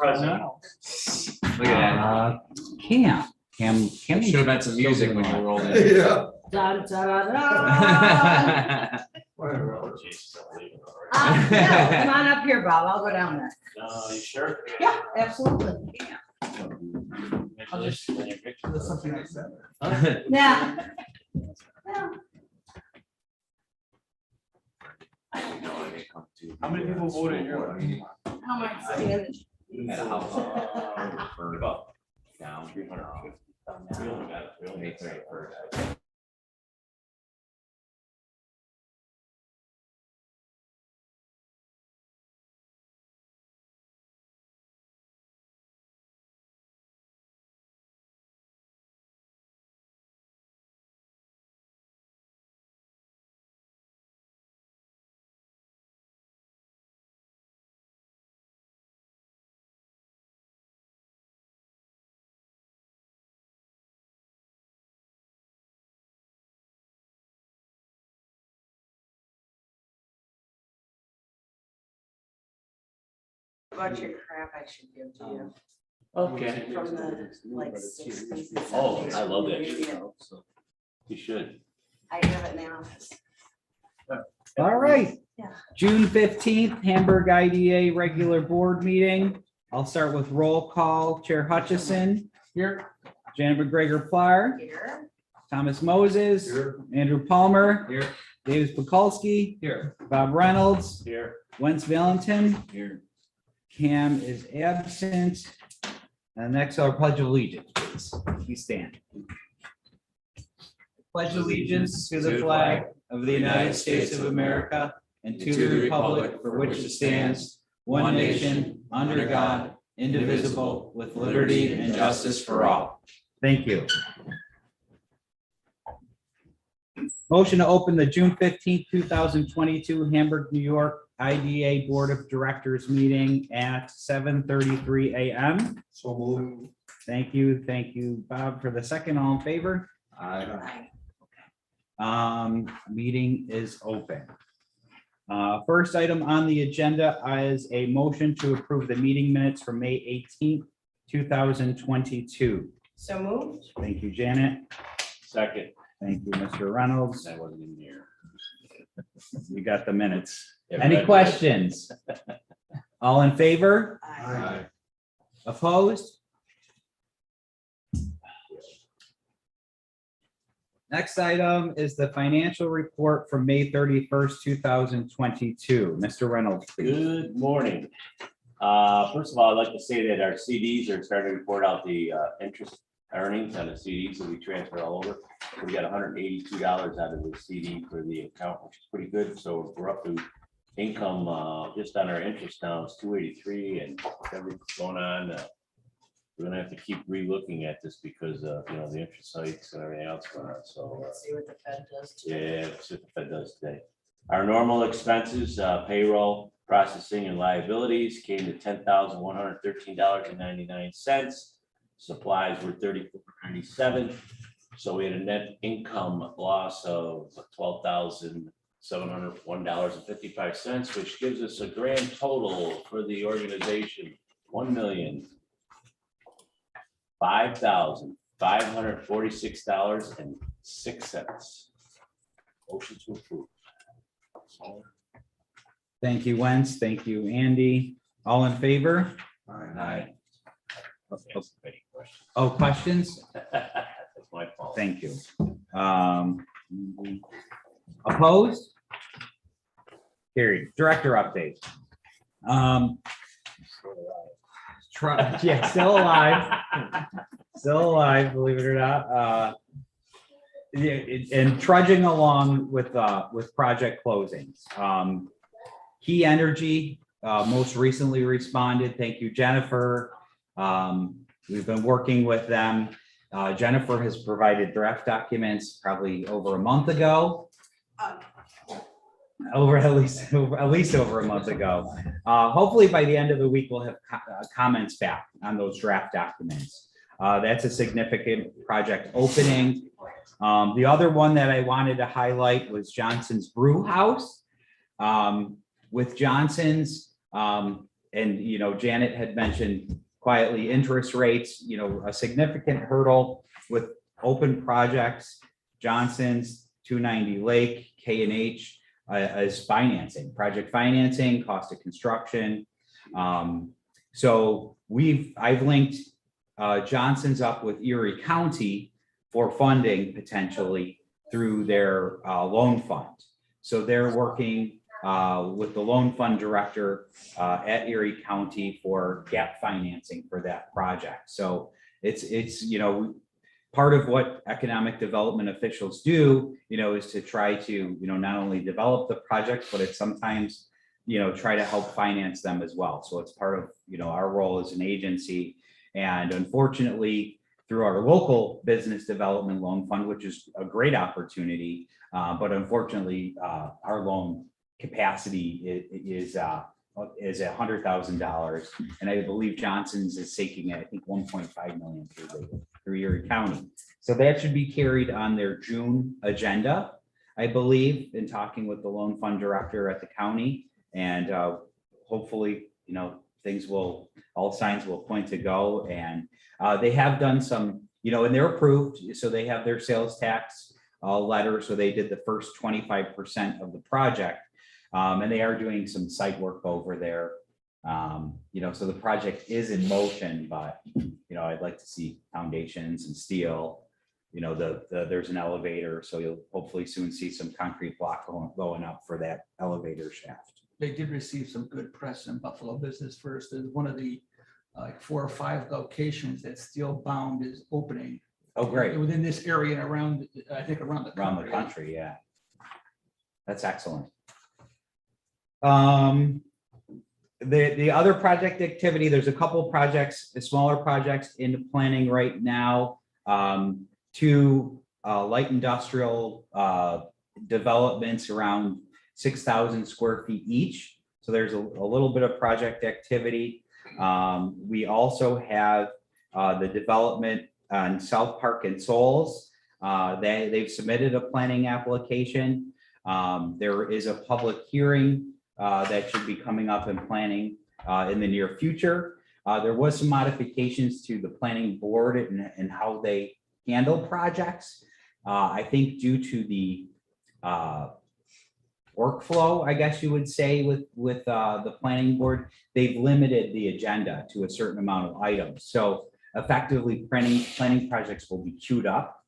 President. Look at Cam that. Should have been some music when you rolled in. Yeah. Da, da, da, da. Whatever. Oh, Jesus, I'm leaving already. Yeah, come on up here, Bob. I'll go down there. No, you sure? Yeah, absolutely. I'll just send you a picture. That's something I said. Yeah. Yeah. How many people voted in your life? How much stand? At a house. For About down 350. We only got it. We only made 31st. About your crap I should give to you Okay. from the like 60s. and Oh, 70s. I love that shit. You should. I have it now. All right. Yeah. June 15th, Hamburg IDA regular board meeting. I'll start with roll call. Chair Hutchison. Here. Janet McGregor Plar, Here. Thomas Moses, Here. Andrew Palmer, Here. David Pekulski, Here. Bob Reynolds, Here. Wentz Valentin, Here. Cam is absent. And next, our pledge of allegiance, please. We stand. Pledge allegiance to the flag of the United States of America and to the republic for which it stands, one nation, under God, indivisible, with liberty and justice for all. Thank you. Motion to open the June 15th, 2022 Hamburg, New York IDA Board of Directors meeting at 7:33 a.m. So move. Thank you, Bob, for the second. All in favor? Aye. Meeting is open. First item on the agenda is a motion to approve the meeting minutes for May 18th, 2022. So moved. Thank you, Janet. Second. Thank you, Mr. Reynolds. I wasn't in here. You got the minutes. Yeah, Any red questions? All in favor? Aye. Opposed? Next item is the financial report for May 31st, 2022. Mr. Reynolds, please. Good morning. First of all, I'd like to say that our CDs are starting to report out the interest earnings on the CDs that we transfer all over. We got $182 out of the CD for the account, which is pretty good. So we're up to income just on our interest now. It's 283, and everything's going on. We're gonna have to keep re-looking at this because you know, the interest hikes and everything else going on. So Let's see what the Fed does. to yeah, that's what the Fed does today. Our normal expenses, payroll, processing and liabilities came to $10,113.99. Supplies were $34.97. So we had a net income loss of $12,701.55, which gives us a grand total for the organization, $1,005,546.06. Motion to approve. Thank you, Wentz. Thank you, Andy. All in favor? Aye. Oh, questions? That's my fault. Thank you. Opposed? Carried. Director update. Yeah, still alive. Still alive, believe it or not. And trudging along with project closings. Key Energy most recently responded. Thank you, Jennifer. We've been working with them. Jennifer has provided draft documents probably over a month ago. At least over a month ago. Hopefully by the end of the week, we'll have comments back on those draft documents. That's a significant project opening. The other one that I wanted to highlight was Johnson's Brew House. With Johnson's, and, you know, Janet had mentioned quietly interest rates, you know, a significant hurdle with open projects, Johnson's, 290 Lake, K&H, as financing, project financing, cost of construction. So I've linked Johnson's up with Erie County for funding potentially through their loan fund. So they're working with the loan fund director at Erie County for gap financing for that project. So it's you know, part of what economic development officials do, you know, is to try to, you know, not only develop the project, but it's sometimes, you know, try to help finance them as well. So it's part of, you know, our role as an agency. And unfortunately, through our local business development loan fund, which is a great opportunity, but unfortunately, our loan capacity is $100,000, and I believe Johnson's is seeking, I think, 1.5 million through Erie County. So that should be carried on their June agenda, I believe, in talking with the loan fund director at the county, and hopefully, you know, all signs will point to go. And they have done some, you know, and they're approved, so they have their sales tax letter, so they did the first 25% of the project. And they are doing some site work over there. You know, so the project is in motion, but, you know, I'd like to see foundations and steel. You know, there's an elevator, so you'll hopefully soon see some concrete block going up for that elevator shaft. They did receive some good press in Buffalo Business First. As one of the like 4 or 5 locations that Steel Bound is opening. Oh, great. Within this area and around, I think around the Country, yeah. That's excellent. The other project activity, there's a couple projects, the smaller projects in planning right now. 2 light industrial developments around 6,000 square feet each. So there's a little bit of project activity. We also have the development on South Park and Souls. They've submitted a planning application. There is a public hearing that should be coming up in planning in the near future. There was some modifications to the planning board and how they handle projects. I think due to the workflow, I guess you would say, with the planning board, they've limited the agenda to a certain amount of items. So effectively, planning projects will be queued up,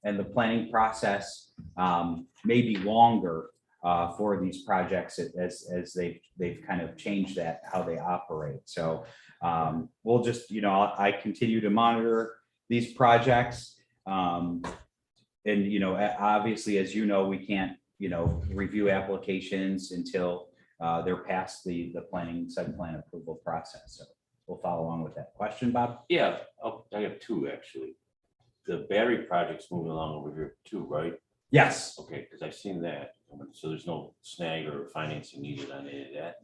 and the planning process may be longer for these projects as they've kind of changed that, how they operate. So we'll just, you know, I continue to monitor these projects. And, you know, obviously, as you know, we can't, you know, review applications until they're past the planning site plan approval process. So we'll follow along with that. Question, Bob? Yeah, I have 2 actually. The battery project's moving along over here too, right? Yes. Okay, because I've seen that. So there's no snag or financing needed on any of that.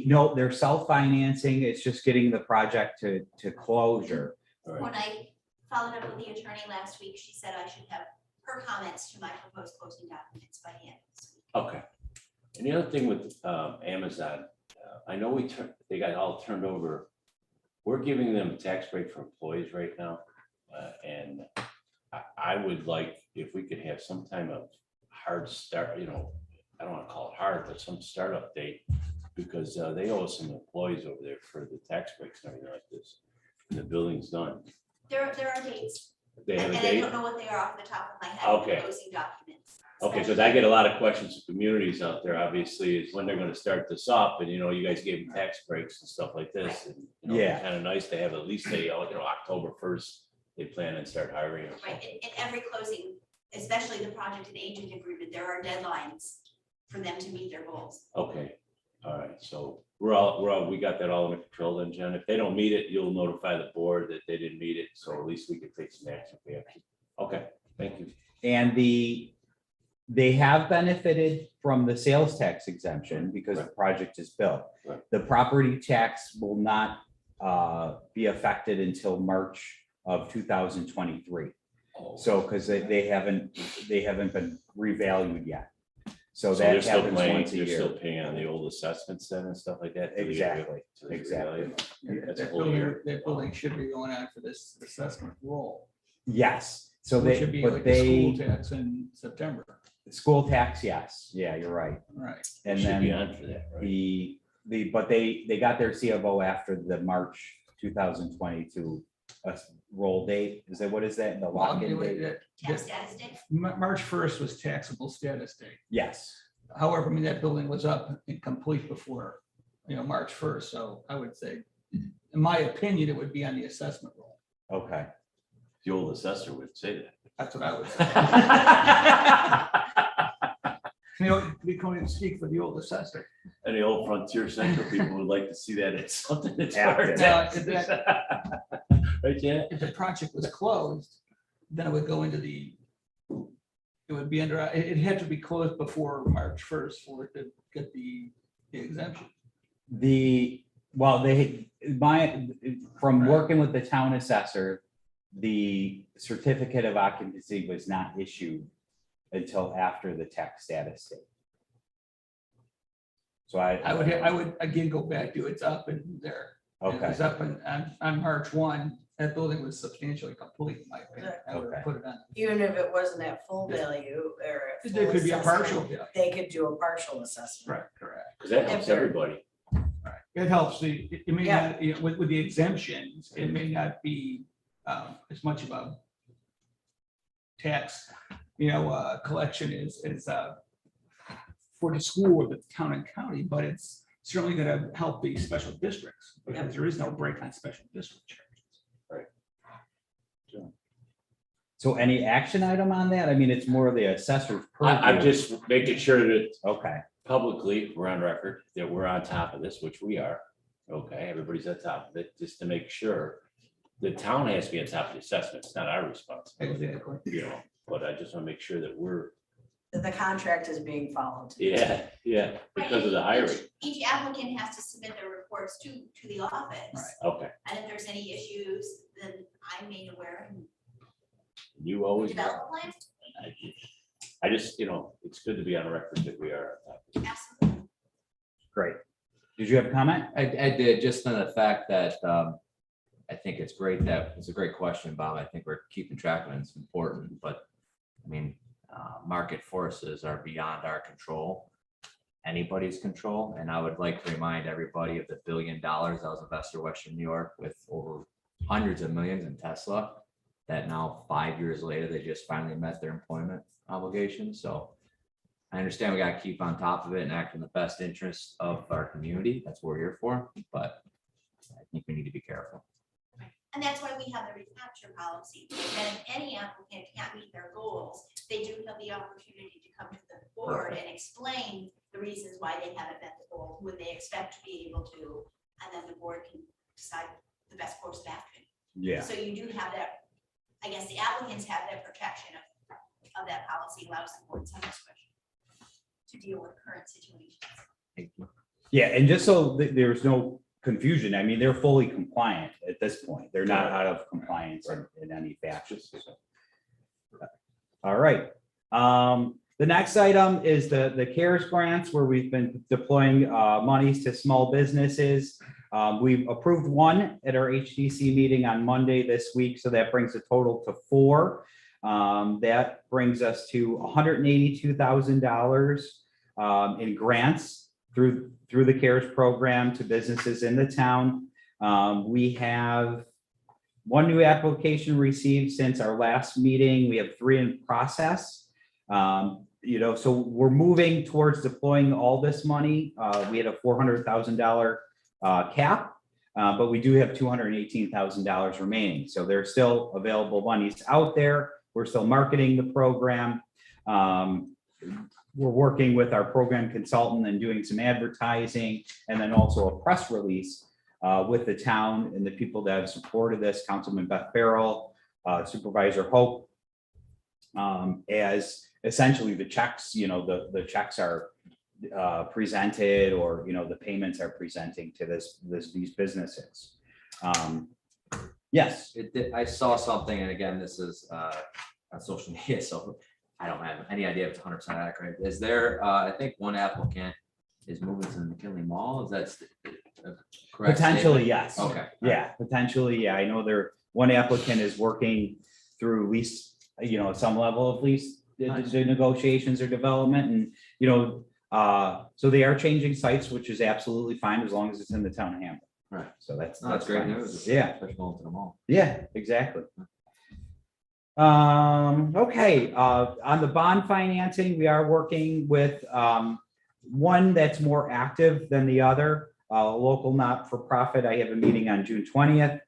No, they're self-financing. It's just getting the project to closure. All right. When I followed up with the attorney last week, she said I should have her comments to my proposed closing documents by the end of this week. Okay. And the other thing with Amazon, I know they got all turned over. We're giving them a tax break for employees right now. And I would like, if we could have some kind of hard start, you know, I don't want to call it hard, but some startup date, because they owe some employees over there for the tax breaks and everything like this. And the building's done. There are dates. They have And a I date? don't know what they are off the top of my head. Okay. Closing documents. Okay, because I get a lot of questions from communities out there, obviously, is when they're gonna start this up, and you know, you guys gave them tax breaks and stuff like this, and you know, Yeah. kind of nice to have at least you know, October 1st, they plan and start hiring. Or Right, something. in every closing, especially the project and agent agreement, there are deadlines for them to meet their goals. Okay, all right, so we got that all under control then, Jen. If they don't meet it, you'll notify the board that they didn't meet it, so at least we can take some action. if we have to. Okay, thank you. And they have benefited from the sales tax exemption because the project is built. Right. The property tax will not be affected until March of 2023. Oh, So, because they haven't been revalued yet. So So they're that still happens paying, once a they're still year. paying on the old assessments then and stuff like that? Exactly, So they exactly. revalue? That's a That whole building, year. that building should be going on for this assessment role. Yes, so Which they, should be but like the school they, tax in September, school tax, yes, yeah, you're right. right? And Should be then on for that, right? but they got their CFO after the March 2022 roll date. Is that, what is that? The lock-in date? Tax status day. March 1st was taxable status day. Yes, However, I mean, that building was up and complete before, March 1st. So I would say, in my opinion, it would be on the assessment roll. okay. The old assessor would say that. That's what I would say. We can't even speak for the old assessor. And the old Frontier Central people would like to see that it's something that's. After. Right, Janet? If the project was closed, then it would go into it would be under, it had to be closed before March 1st for it to get the exemption. From Right. working with the town assessor, the certificate of occupancy was not issued until after the tax status date. So I would again go back to it's up and there. It Okay, was up on March 1, that building was substantially complete, in my opinion. I would Okay. put it on. Even if it wasn't at full value or. at There full could be a assessment, partial, yeah. They could do a partial assessment. Right, correct. Because that helps everybody. Right. It helps it may Yeah. not, with the exemptions, it may not be as much of a tax, collection is for the school or the town and county, but it's certainly gonna help the special districts, because there is no break on special district charges. so any action item on that? I mean, it's more of the assessor's I'm purview. just making sure that Okay, publicly, we're on record, that we're on top of this, which we are. Okay, everybody's on top of it, just to make sure the town has to be on top of the assessment. It's not our responsibility, Exactly. but I just want to make sure that we're, That the contract is being followed. yeah, because of the hiring. Each applicant has to submit their reports to the office. Okay, And if there's any issues, then I'm made aware and you always. develop a plan. I just, it's good to be on record that we are. on top of it. Absolutely. great. Did you have a comment? I did, just on the fact that I think it's great that, it's a great question, Bob. I think we're keeping track of it. It's important, but I mean, market forces are beyond our control, anybody's control. And I would like to remind everybody of the $1 billion that was invested in Western New York with over hundreds of millions in Tesla, that now 5 years later, they just finally met their employment obligations. So I understand we got to keep on top of it and act in the best interest of our community. That's what we're here for, but I think we need to be careful. And that's why we have the recapture policy. And if any applicant can't meet their goals, they do have the opportunity to come to the board and explain the reasons why they haven't met the goal, when they expect to be able to, and then the board can decide the best course of action. Yeah. So you do have that, I guess the applicants have that protection of that policy, allows the board some discretion to deal with current situations. Thank you. Yeah, and just so there's no confusion, I mean, they're fully compliant at this point. They're not out of compliance in any fashion. All right. The next item is the CARES grants, where we've been deploying monies to small businesses. We've approved one at our HDC meeting on Monday this week, so that brings the total to 4. That brings us to $182,000 in grants through the CARES program to businesses in the town. We have 1 new application received since our last meeting. We have 3 in process. So we're moving towards deploying all this money. We had a $400,000 cap, but we do have $218,000 remaining. So there's still available monies out there. We're still marketing the program. We're working with our program consultant and doing some advertising, and then also a press release with the town and the people that have supported this, Councilman Beth Farrell, Supervisor Hope, as essentially the checks, the checks are presented, or, the payments are presenting to these businesses. Yes. I saw something, and again, this is on social media, so I don't have any idea if it's 100% accurate. Is there, I think one applicant is moving to the McKinley Mall, is that correct? Potentially, statement? yes. Okay. Yeah, potentially, yeah. I know one applicant is working through lease, some level of lease Nice. negotiations or development and, so they are changing sites, which is absolutely fine as long as it's in the town of Hamburg. Right. So that's Great fine. news. Yeah. Especially going to the mall. Yeah, exactly. Okay, on the bond financing, we are working with, one that's more active than the other, local not-for-profit. I have a meeting on June 20th.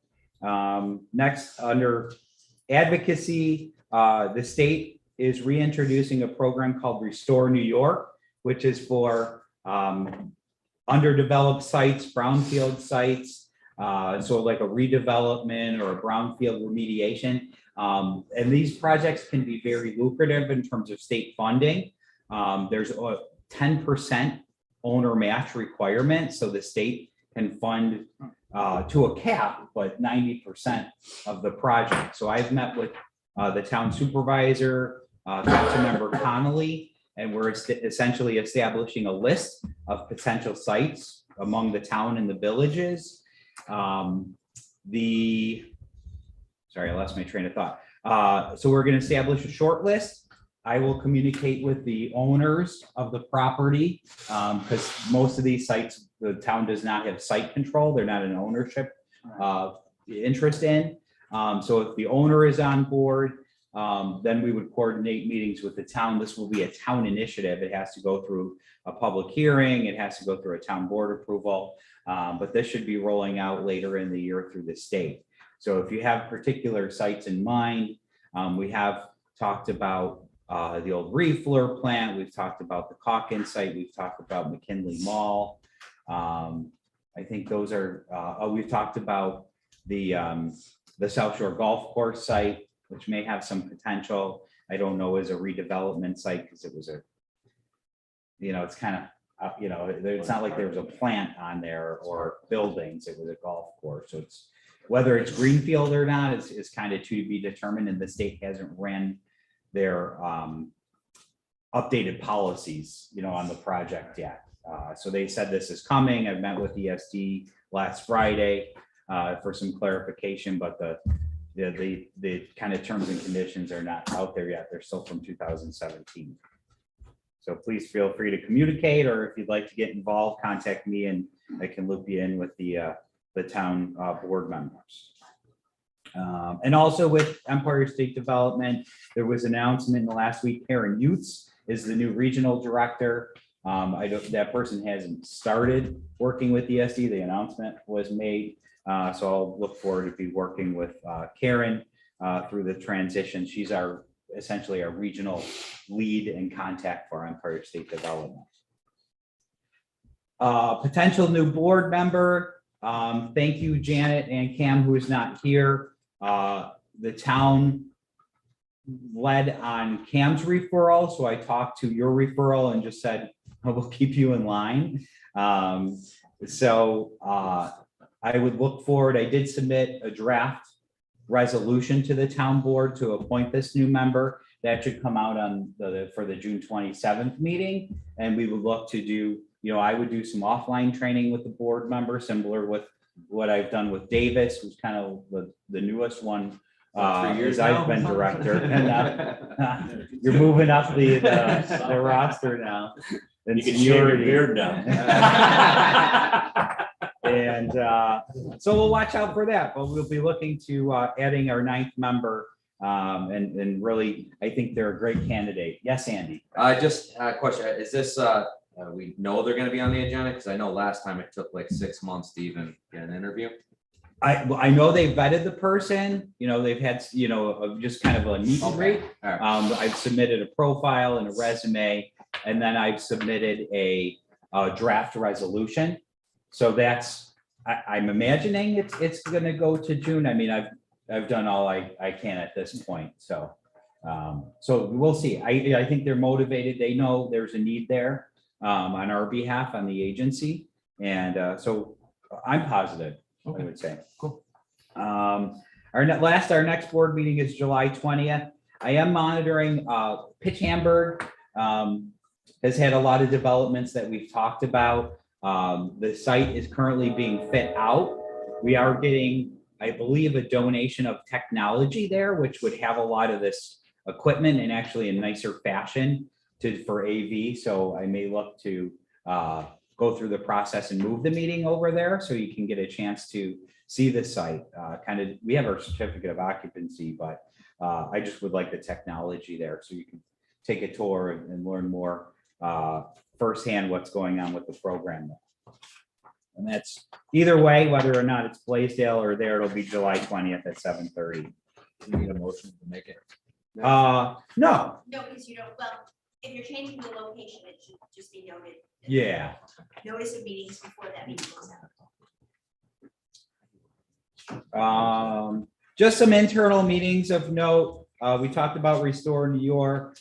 Next, under advocacy, the state is reintroducing a program called Restore New York, which is for, underdeveloped sites, brownfield sites, so like a redevelopment or a brownfield remediation. And these projects can be very lucrative in terms of state funding. There's a 10% owner match requirement, so the state can fund to a cap, but 90% of the project. So I've met with the town supervisor, Councilmember Connolly, and we're essentially establishing a list of potential sites among the town and the villages. Sorry, I lost my train of thought. So we're going to establish a short list. I will communicate with the owners of the property because most of these sites, the town does not have site control. They're not an ownership interest in. So if the owner is on board, then we would coordinate meetings with the town. This will be a town initiative. It has to go through a public hearing. It has to go through a town board approval. But this should be rolling out later in the year through the state. So if you have particular sites in mind, we have talked about the old Reefler plant. We've talked about the Calkins site. We've talked about McKinley Mall. I think those are, we've talked about the South Shore Golf Course site, which may have some potential. I don't know as a redevelopment site because it was it's kind of, it's not like there was a plant on there or buildings. It was a golf course. So it's, whether it's greenfield or not is kind of to be determined, and the state hasn't ran their updated policies, on the project yet. So they said this is coming. I've met with ESD last Friday for some clarification, but the kind of terms and conditions are not out there yet. They're still from 2017. So please feel free to communicate, or if you'd like to get involved, contact me and I can loop you in with the town board members. And also with Empire State Development, there was an announcement in the last week. Karen Utes is the new regional director. That person hasn't started working with ESD. The announcement was made. So I'll look forward to be working with Karen through the transition. She's essentially our regional lead and contact for Empire State Development. Potential new board member. Thank you, Janet and Cam, who is not here. The town led on Cam's referral, so I talked to your referral and just said, we'll keep you in line. So I would look forward. I did submit a draft resolution to the town board to appoint this new member. That should come out for the June 27th meeting, and we would look to do, I would do some offline training with the board member, similar with what I've done with Davis, who's kind of the newest one. 3 years as I've now? been director, and you're moving up the roster now. You can shave your beard now. And so we'll watch out for that, but we'll be looking to adding our 9th member. And really, I think they're a great candidate. Yes, Andy. Just a question, is this, we know they're gonna be on the agenda? Because I know last time it took like 6 months to even get an interview. I know they vetted the person, they've had, just kind of a meet and greet. All right. I've submitted a profile and a resume, and then I've submitted a draft resolution. So that's, I'm imagining it's gonna go to June. I mean, I've done all I can at this point. So we'll see. I think they're motivated. They know there's a need there on our behalf, on the agency. And so I'm positive, I would say. Cool. Our next board meeting is July 20th. I am monitoring, Pitch Hamburg, has had a lot of developments that we've talked about. The site is currently being fit out. We are getting, I believe, a donation of technology there, which would have a lot of this equipment and actually a nicer fashion for AV. So I may look to go through the process and move the meeting over there so you can get a chance to see the site. We have our certificate of occupancy, but I just would like the technology there so you can take a tour and learn more firsthand what's going on with the program. And that's either way, whether or not it's Blaisdell or there, it'll be July 20th at 7:30. You need a motion to make it. No, No, because you don't, well, if you're changing the location, it should just be noted. yeah. Notice of meetings before that meeting goes out. Just some internal meetings of note. We talked about Restore New York.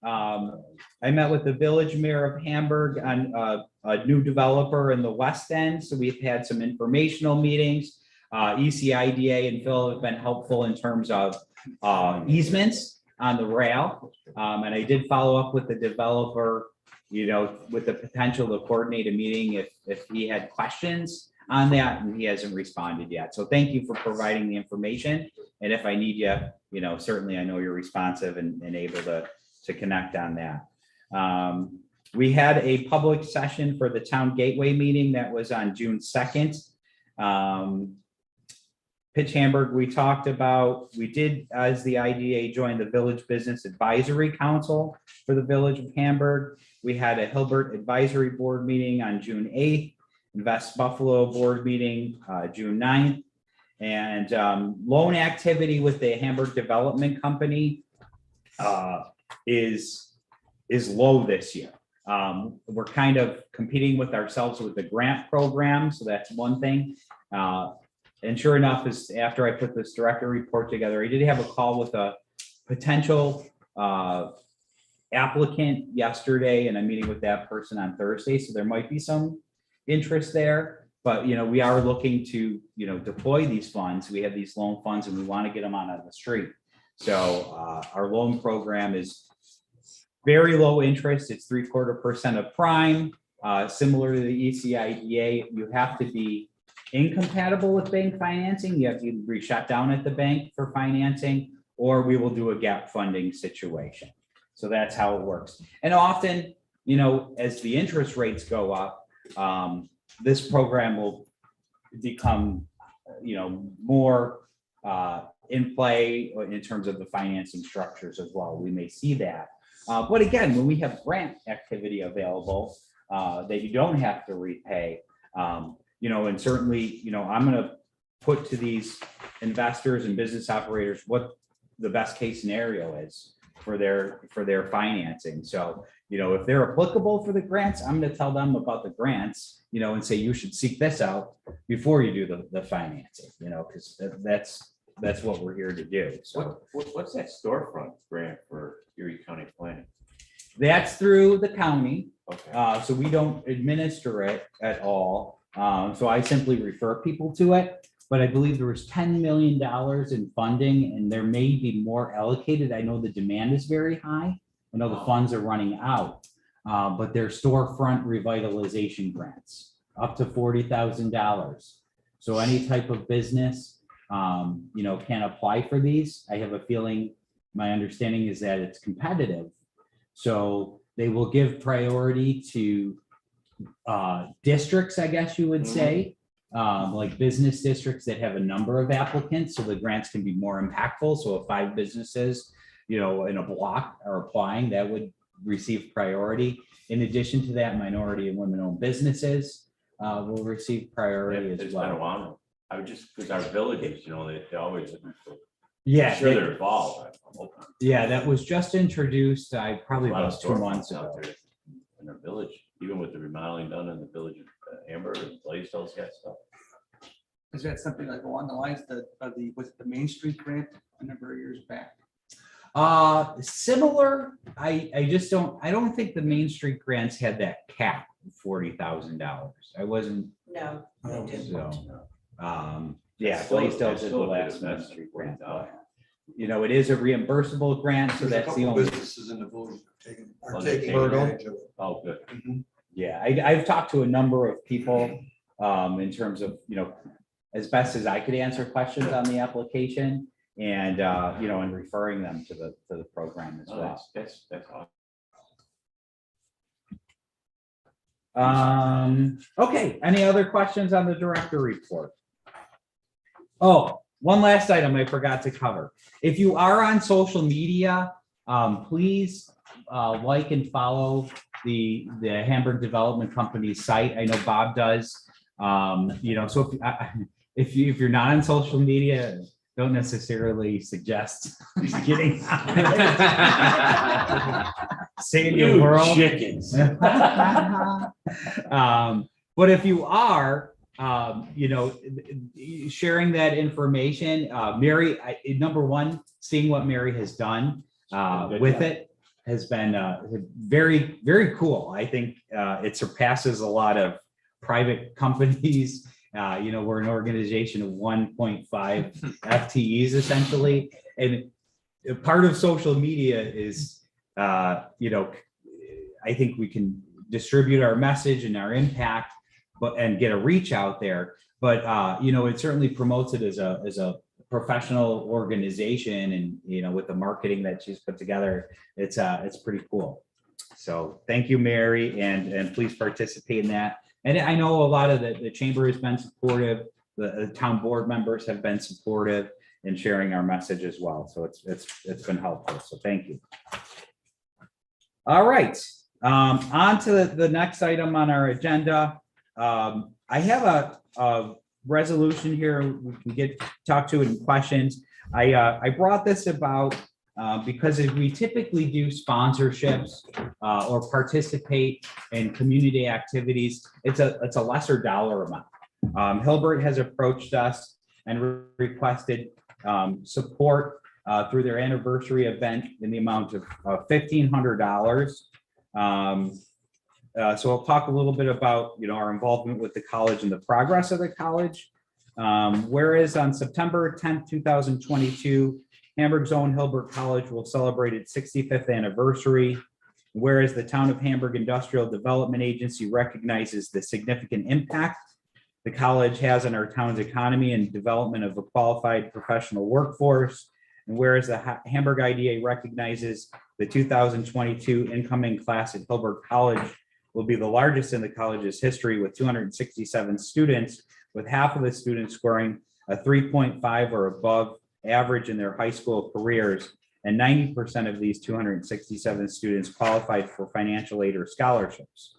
I met with the village mayor of Hamburg on a new developer in the West End. So we've had some informational meetings. ECIDA and Phil have been helpful in terms of easements on the rail. And I did follow up with the developer, with the potential to coordinate a meeting if he had questions on that, and he hasn't responded yet. So thank you for providing the information. And if I need you, certainly I know you're responsive and able to connect on that. We had a public session for the town gateway meeting that was on June 2nd. Pitch Hamburg, we talked about, we did, as the IDA, join the Village Business Advisory Council for the Village of Hamburg. We had a Hilbert Advisory Board meeting on June 8th, Invest Buffalo Board meeting, June 9th. And loan activity with the Hamburg Development Company is low this year. We're kind of competing with ourselves with the grant program, so that's one thing. And sure enough, is after I put this director report together, I did have a call with a potential applicant yesterday, and I'm meeting with that person on Thursday, so there might be some interest there. But we are looking to deploy these funds. We have these loan funds, and we want to get them out on the street. So our loan program is very low interest. It's 0.75% of prime. Similar to the ECIDA, you have to be incompatible with bank financing. You have to be shut down at the bank for financing, or we will do a gap funding situation. So that's how it works. And often, as the interest rates go up, this program will become, more in play in terms of the financing structures as well. We may see that. But again, when we have grant activity available that you don't have to repay, and certainly, I'm going to put to these investors and business operators what the best case scenario is for their financing. So, if they're applicable for the grants, I'm going to tell them about the grants, and say you should seek this out before you do the financing, because that's what we're here to do. So What's that storefront grant for Erie County planning? that's through the county. Okay. So we don't administer it at all. So I simply refer people to it, but I believe there was $10 million in funding, and there may be more allocated. I know the demand is very high. I know the funds are running out, but they're storefront revitalization grants up to $40,000. So any type of business, can apply for these. I have a feeling, my understanding is that it's competitive. So they will give priority to districts, I guess you would say, like business districts that have a number of applicants, so the grants can be more impactful. So if 5 businesses, in a block are applying, that would receive priority. In addition to that, minority and women-owned businesses will receive priority as It's well. kind of on. I would just, because our villages, they always, Yeah, sure they're involved. I'm hoping. yeah, that was just introduced, probably A lot of about 2 storefronts months out ago. there in our village, even with the remodeling done in the village of Hamburg and Blaisdell's got stuff. Is that something like along the lines was it the Main Street grant a number of years back? Similar, I don't think the Main Street grants had that cap of $40,000. I wasn't, No, they didn't. so, yeah, Still- Blaisdell it's did the still a last good Main investment, Street grant. $40,000. it is a reimbursable grant, so There's a that's the couple only. businesses in the village are Oh, taking they- advantage of it. Oh, good. Yeah, I've talked to a number of people, in terms of, as best as I could answer questions on the application and, and referring them to the program as Oh, well. that's awesome. Okay, any other questions on the director report? Oh, one last item I forgot to cover. If you are on social media, please like and follow the Hamburg Development Company's site. I know Bob does. So if you're not on social media, don't necessarily suggest getting save your world. Chickens. But if you are, sharing that information, Mary, number one, seeing what Mary has done with it has been very, very cool. I think it surpasses a lot of private companies. We're an organization of 1.5 FTEs essentially. And part of social media is, I think we can distribute our message and our impact, and get a reach out there. But, it certainly promotes it as a professional organization, and, with the marketing that she's put together, it's pretty cool. So thank you, Mary, and please participate in that. And I know a lot of the chamber has been supportive. The town board members have been supportive in sharing our message as well. So it's been helpful. So thank you. All right, on to the next item on our agenda. I have a resolution here we can talk to in questions. I brought this about because we typically do sponsorships or participate in community activities. It's a lesser dollar amount. Hilbert has approached us and requested support through their anniversary event in the amount of $1,500. So I'll talk a little bit about, our involvement with the college and the progress of the college. Whereas on September 10th, 2022, Hamburg's own Hilbert College will celebrate its 65th anniversary. Whereas the Town of Hamburg Industrial Development Agency recognizes the significant impact the college has on our town's economy and development of a qualified professional workforce. And whereas the Hamburg IDA recognizes the 2022 incoming class at Hilbert College will be the largest in the college's history with 267 students, with half of the students scoring a 3.5 or above average in their high school careers, and 90% of these 267 students qualified for financial aid or scholarships.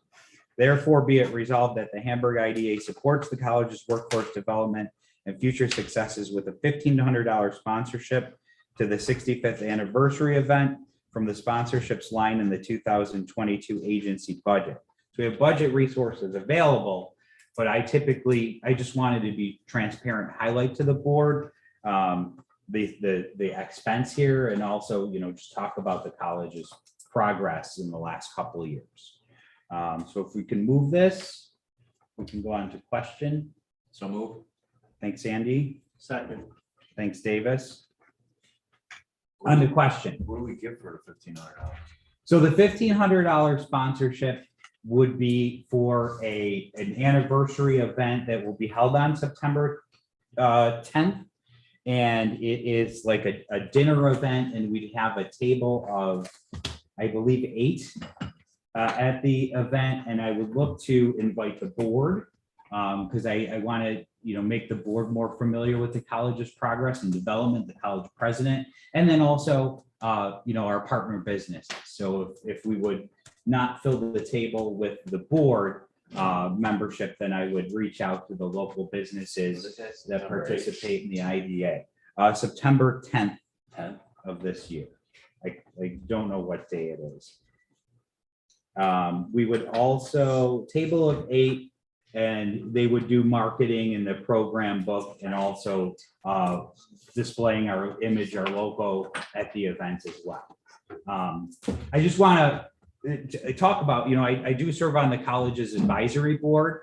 Therefore, be it resolved that the Hamburg IDA supports the college's workforce development and future successes with a $1,500 sponsorship to the 65th anniversary event from the sponsorships line in the 2022 agency budget. So we have budget resources available, but I just wanted to be transparent, highlight to the board the expense here, and also, just talk about the college's progress in the last couple of years. So if we can move this, we can go on to question. So move. Thanks, Andy. Second. Thanks, Davis. On the question. What do we give for the $1,500? So the $1,500 sponsorship would be for an anniversary event that will be held on September 10th. And it is like a dinner event, and we'd have a table of, I believe, 8 at the event. And I would look to invite the board because I want to, make the board more familiar with the college's progress and development, the college president, and then also, our partner businesses. So if we would not fill the table with the board membership, then I would reach out to the local businesses that participate in the IDA. September 10th of this year. I don't know what day it is. We would also table of 8, and they would do marketing in the program book and also displaying our image, our logo at the event as well. I just want to talk about, I do serve on the college's advisory board.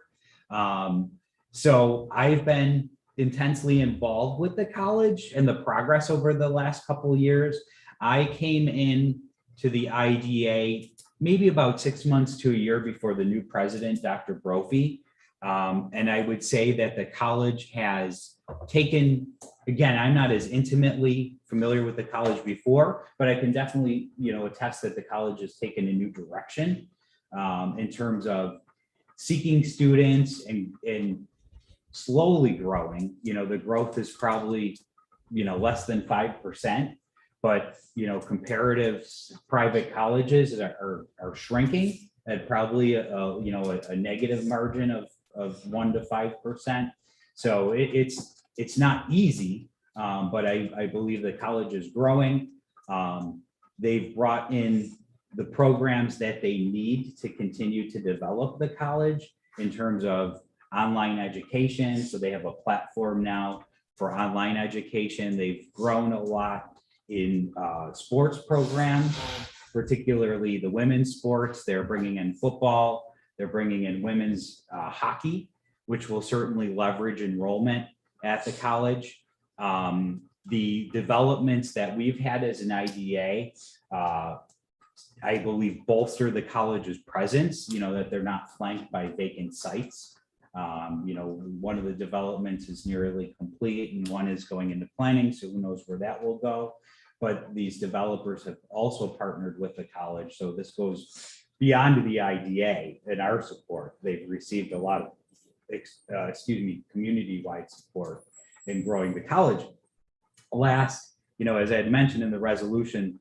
So I've been intensely involved with the college and the progress over the last couple of years. I came in to the IDA maybe about 6 months to a year before the new president, Dr. Brophy. And I would say that the college has taken, again, I'm not as intimately familiar with the college before, but I can definitely, attest that the college has taken a new direction in terms of seeking students and slowly growing. The growth is probably, less than 5%, but, comparative private colleges are shrinking at probably a negative margin of 1 to 5%. So it's not easy, but I believe the college is growing. They've brought in the programs that they need to continue to develop the college in terms of online education. So they have a platform now for online education. They've grown a lot in sports programs, particularly the women's sports. They're bringing in football. They're bringing in women's hockey, which will certainly leverage enrollment at the college. The developments that we've had as an IDA, I believe bolster the college's presence, that they're not flanked by vacant sites. One of the developments is nearly complete and one is going into planning, so who knows where that will go. But these developers have also partnered with the college. So this goes beyond the IDA and our support. They've received a lot of, community-wide support in growing the college. Last, as I had mentioned in the resolution,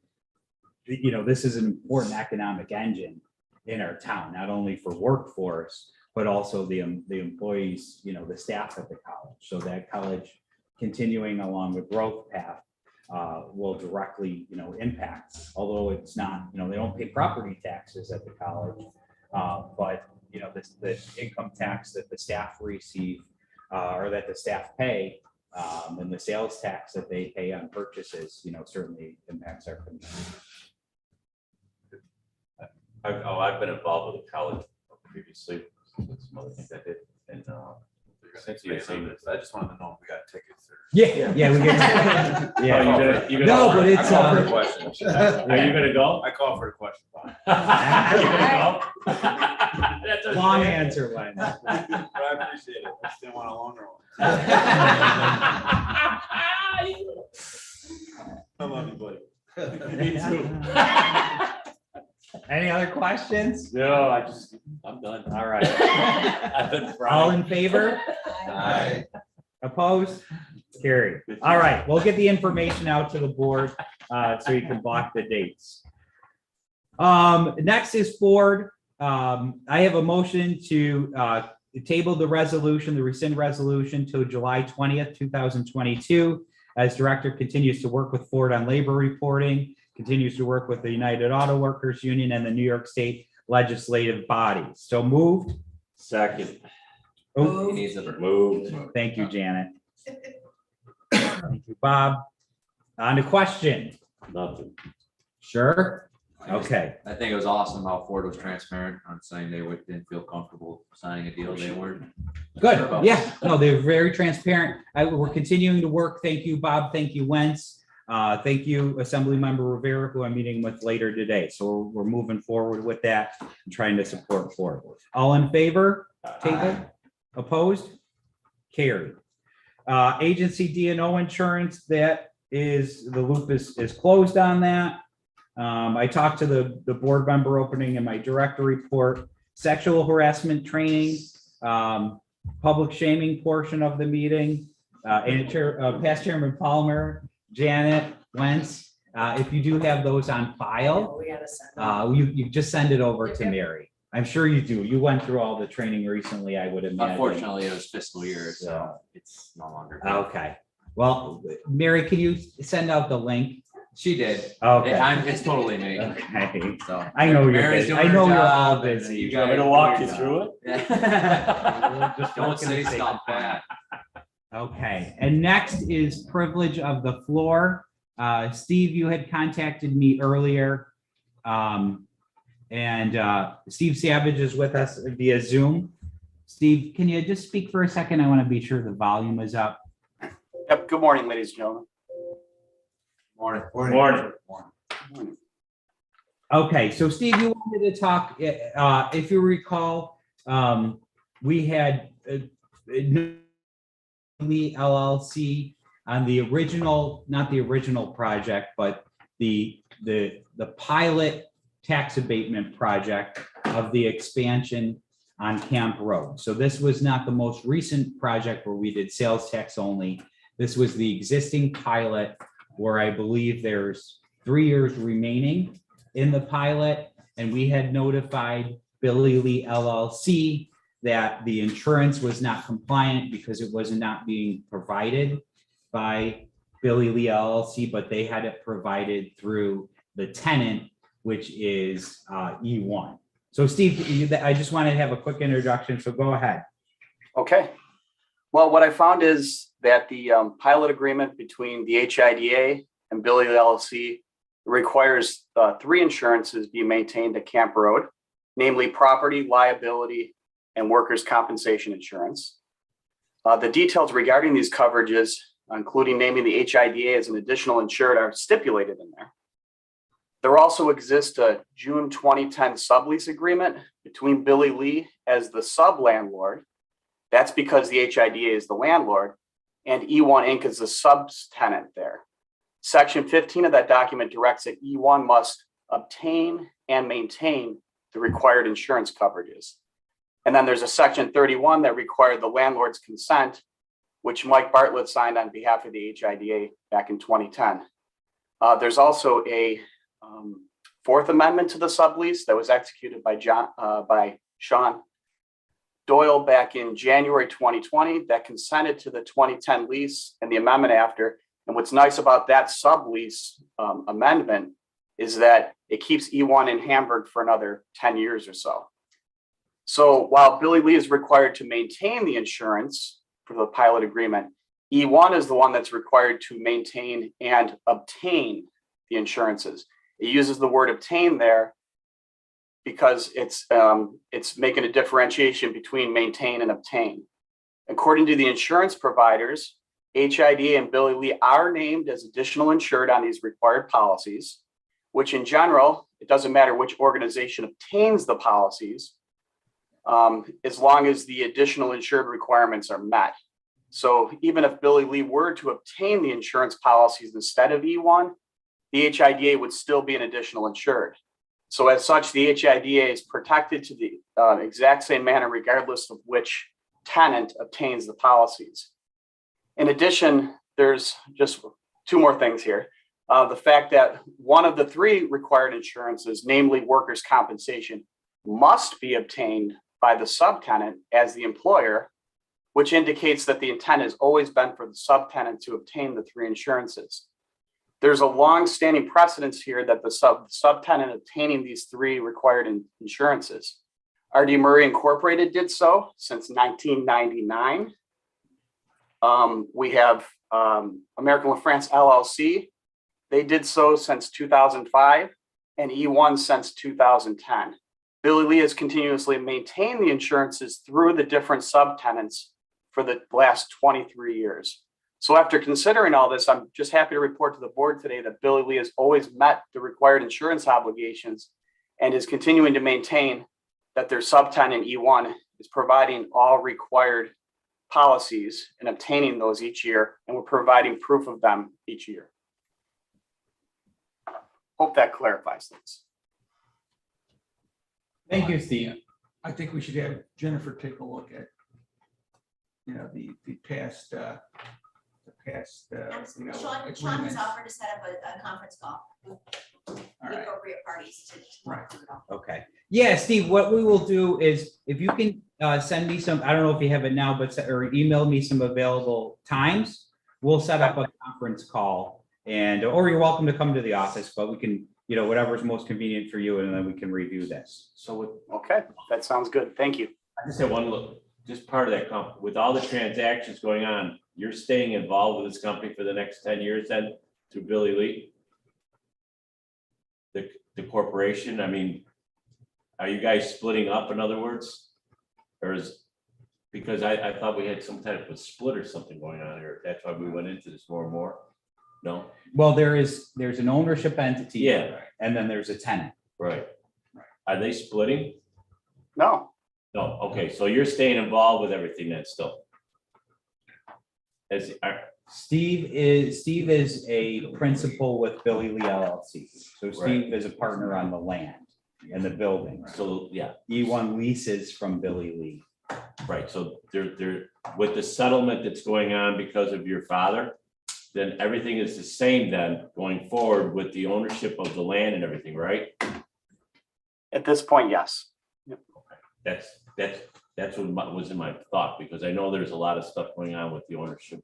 this is an important economic engine in our town, not only for workforce, but also the employees, the staff at the college. So that college continuing along the growth path will directly, impact, although it's not, they don't pay property taxes at the college, but, the income tax that the staff receive or that the staff pay and the sales tax that they pay on purchases, certainly impacts our community. I've been involved with the college previously, some other things I did, and since you seen this, I just wanted to know if we got tickets or. Yeah, we get. Oh, Yeah. you gonna No, offer- but it's, I call for a question. Are you gonna go? I call for a question. You gonna go? That's okay. Long answer, Len. But I appreciate it. I just didn't want a longer one. I love you, buddy. Me too. Any other questions? No, I'm done. All right. I've been All fried. in favor? Aye. Opposed? Carried. All right, we'll get the information out to the board so you can block the dates. Next is board. I have a motion to table the resolution, the rescind resolution till July 20th, 2022. As director continues to work with Ford on labor reporting, continues to work with the United Auto Workers Union and the New York State legislative bodies. So moved. Second. Oh, He needs a Moved. thank you, Janet. Thank you, Bob. On to question. Nothing. Sure. Okay. I think it was awesome how Ford was transparent on saying didn't feel comfortable signing a deal they weren't. Good. sure about. Yeah. No, they're very transparent. We're continuing to work. Thank you, Bob. Thank you, Wentz. Thank you, Assemblymember Rivera, who I'm meeting with later today. So we're moving forward with that and trying to support Ford. All in favor? Table? Opposed? Carried. Agency D&O insurance, that is, the loop is closed on that. I talked to the board member opening in my director report, sexual harassment training, public shaming portion of the meeting, and past Chairman Palmer, Janet, Wentz, if you do have those on file, We gotta send them. you just send it over to Yep. Mary. I'm sure you do. You went through all the training recently, I would imagine. Unfortunately, it was fiscal year, so it's no longer. Okay. Well, Mary, can you send out the link? She did. Okay. It's totally me. Okay. So I know you're Mary's busy. doing I know her you're all job, and busy. You You want me guys to walk do you your through it? job. Just Don't looking say to stuff bad. Okay, and next is privilege of the floor. Steve, you had contacted me earlier. And Steve Savage is with us via Zoom. Steve, can you just speak for a second? I want to be sure the volume is up. Yep, good morning, ladies and gentlemen. Morning. Morning. Okay, so Steve, you wanted to talk, if you recall, we had Lee LLC on the original, not the original project, but the pilot tax abatement project of the expansion on Camp Road. So this was not the most recent project where we did sales tax only. This was the existing pilot where I believe there's 3 years remaining in the pilot. And we had notified Billy Lee LLC that the insurance was not compliant because it was not being provided by Billy Lee LLC, but they had it provided through the tenant, which is E1. So Steve, I just wanted to have a quick introduction, so go ahead. Okay. Well, what I found is that the pilot agreement between the HIDA and Billy LLC requires 3 insurances be maintained at Camp Road, namely property, liability, and workers' compensation insurance. The details regarding these coverages, including naming the HIDA as an additional insured, are stipulated in there. There also exists a June 2010 sublease agreement between Billy Lee as the sub-landlord. That's because the HIDA is the landlord and E1 Inc. is the subtenant there. Section 15 of that document directs that E1 must obtain and maintain the required insurance coverages. And then there's a section 31 that required the landlord's consent, which Mike Bartlett signed on behalf of the HIDA back in 2010. There's also a Fourth Amendment to the sublease that was executed by Sean Doyle back in January 2020 that consented to the 2010 lease and the amendment after. And what's nice about that sublease amendment is that it keeps E1 in Hamburg for another 10 years or so. So while Billy Lee is required to maintain the insurance for the pilot agreement, E1 is the one that's required to maintain and obtain the insurances. It uses the word obtain there because it's making a differentiation between maintain and obtain. According to the insurance providers, HIDA and Billy Lee are named as additional insured on these required policies, which in general, it doesn't matter which organization obtains the policies, as long as the additional insured requirements are met. So even if Billy Lee were to obtain the insurance policies instead of E1, the HIDA would still be an additional insured. So as such, the HIDA is protected to the exact same manner, regardless of which tenant obtains the policies. In addition, there's just 2 more things here. The fact that one of the 3 required insurances, namely workers' compensation, must be obtained by the subtenant as the employer, which indicates that the intent has always been for the subtenant to obtain the 3 insurances. There's a long-standing precedence here that the subtenant obtaining these 3 required insurances. R.D. Murray Incorporated did so since 1999. We have American La France LLC. They did so since 2005 and E1 since 2010. Billy Lee has continuously maintained the insurances through the different subtenants for the last 23 years. So after considering all this, I'm just happy to report to the board today that Billy Lee has always met the required insurance obligations and is continuing to maintain that their subtenant E1 is providing all required policies and obtaining those each year, and we're providing proof of them each year. Hope that clarifies things. Thank you, Steve. I think we should have Jennifer take a look at, the past, Absolutely. Sean has agreements. offered to set up a conference call with All the right. appropriate parties to Right. do it all. Okay. Yeah, Steve, what we will do is if you can send me some, I don't know if you have it now, but or email me some available times, we'll set up a conference call or you're welcome to come to the office, but we can, whatever's most convenient for you, and then we can review this. So Okay, that sounds good. Thank you. I just have one look, just part of that company, with all the transactions going on, you're staying involved with this company for the next 10 years then through Billy Lee? The corporation, I mean, are you guys splitting up, in other words? Or is Because I thought we had some type of split or something going on here. That's why we went into this more and more. No? Well, there's an ownership entity. Yeah. And then there's a tenant. Right. Are they splitting? No, No, okay, so you're staying involved with everything then still? Steve is a principal with Billy Lee LLC. So Steve is a partner on the land and the building. So, yeah, E1 leases from Billy Lee. right, so they're, with the settlement that's going on because of your father, then everything is the same then going forward with the ownership of the land and everything, right? at this point, yes. That's what was in my thought, because I know there's a lot of stuff going on with the ownership.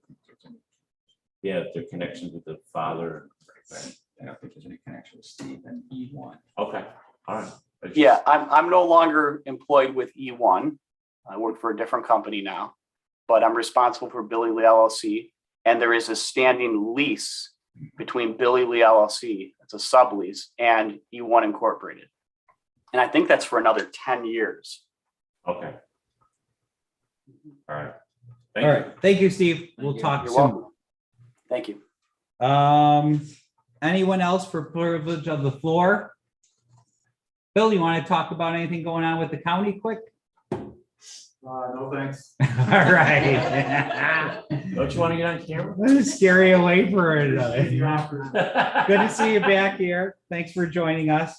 Yeah, their connections with the father. I don't think there's any connection with Steve and E1. Okay, all right. Yeah, I'm no longer employed with E1. I work for a different company now, but I'm responsible for Billy Lee LLC. And there is a standing lease between Billy Lee LLC, it's a sublease, and E1 Incorporated. And I think that's for another 10 years. Okay. All right. All Thank you. right. Thank you, Steve. We'll you. talk You're soon. welcome. Thank you. Anyone else for privilege of the floor? Bill, you want to talk about anything going on with the county quick? No, thanks. All right. Don't you want to get on camera? Let's scare you away for it. Good to see you back here. Thanks for joining us.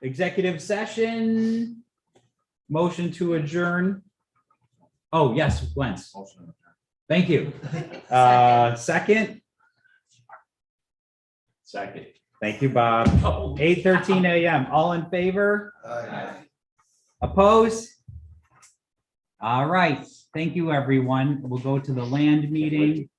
Executive session, motion to adjourn. Oh, yes, Gwen. Thank you. Second, Second. thank you, Bob. 8:13 a.m. All in favor? Opposed? All right. Thank you, everyone. We'll go to the land meeting.